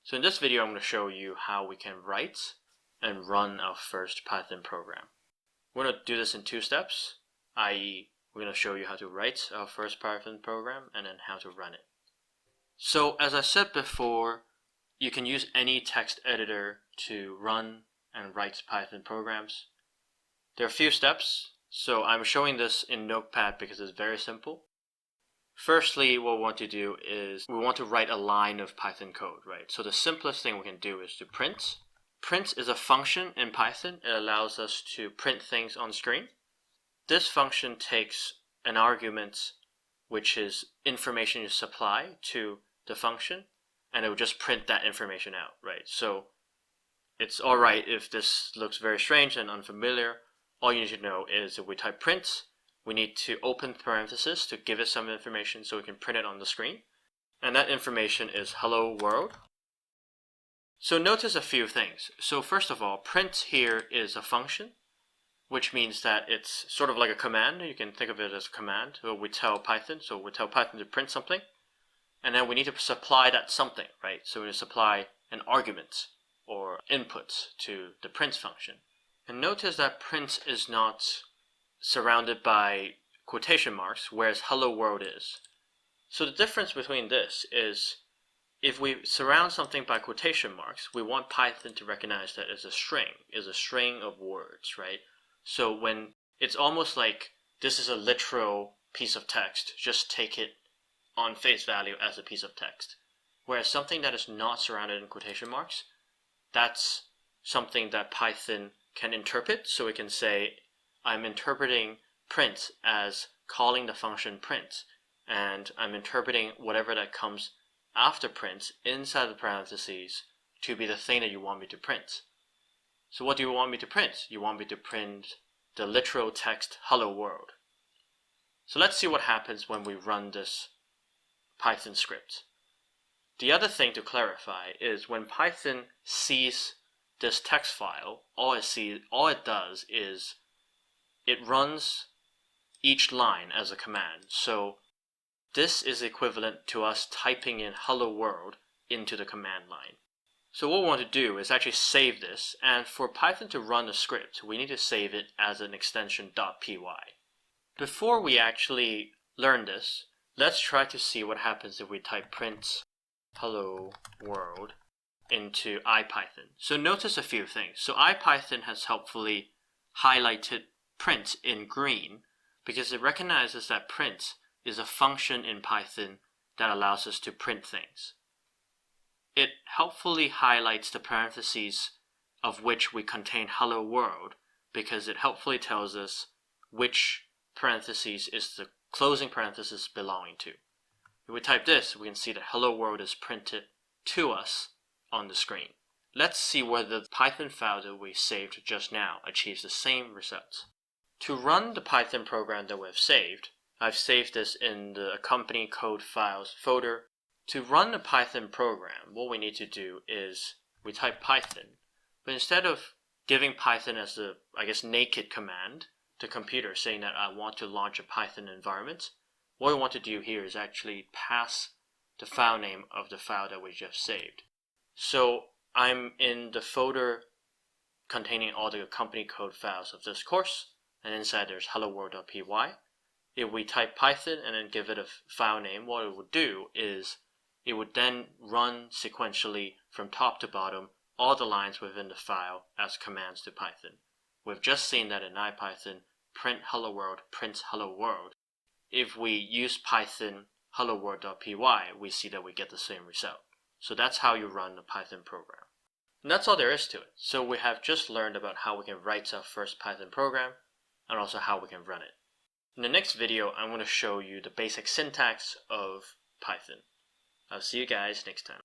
So in this video, I'm going to show you how we can write and run our first Python program. We're going to do this in two steps, i.e. we're going to show you how to write our first Python program and then how to run it. So as I said before, you can use any text editor to run and write Python programs. There are a few steps, so I'm showing this in Notepad because it's very simple. Firstly, what we want to do is we want to write a line of Python code, right? So the simplest thing we can do is to print. Print is a function in Python. It allows us to print things on screen. This function takes an argument, which is information you supply to the function, and it will just print that information out, right? So it's all right if this looks very strange and unfamiliar. All you need to know is if we type print, we need to open parentheses to give it some information so we can print it on the screen. And that information is hello world. So notice a few things. So first of all, print here is a function, which means that it's sort of like a command. You can think of it as a command. So we tell Python to print something. And then we need to supply that something, right? So we supply an argument or input to the print function. And notice that print is not surrounded by quotation marks, whereas hello world is. So the difference between this is if we surround something by quotation marks, we want Python to recognize that it's a string of words, right? So when it's almost like this is a literal piece of text, just take it on face value as a piece of text. Whereas something that is not surrounded in quotation marks, that's something that Python can interpret. So we can say, I'm interpreting print as calling the function print, and I'm interpreting whatever that comes after print inside the parentheses to be the thing that you want me to print. So what do you want me to print? You want me to print the literal text hello world. So let's see what happens when we run this Python script. The other thing to clarify is when Python sees this text file, all it does is it runs each line as a command. So this is equivalent to us typing in hello world into the command line. So what we want to do is actually save this, and for Python to run the script, we need to save it as an extension .py. Before we actually learn this, let's try to see what happens if we type print hello world into IPython. So notice a few things. So IPython has helpfully highlighted print in green because it recognizes that print is a function in Python that allows us to print things. It helpfully highlights the parentheses of which we contain hello world because it helpfully tells us which parentheses is the closing parenthesis belonging to. If we type this, we can see that hello world is printed to us on the screen. Let's see whether the Python file that we saved just now achieves the same results. To run the Python program that we've saved, I've saved this in the company code files folder. To run the Python program, what we need to do is we type Python, but instead of giving Python as the, naked command to computer saying that I want to launch a Python environment, what we want to do here is actually pass the file name of the file that we just saved. So I'm in the folder containing all the company code files of this course, and inside there's hello world.py. If we type Python and then give it a file name, what it would do is it would then run sequentially from top to bottom all the lines within the file as commands to Python. We've just seen that in IPython, print hello world prints hello world. If we use Python hello world.py, we see that we get the same result. So that's how you run a Python program. And that's all there is to it. So we have just learned about how we can write our first Python program and also how we can run it. In the next video, I'm going to show you the basic syntax of Python. I'll see you guys next time.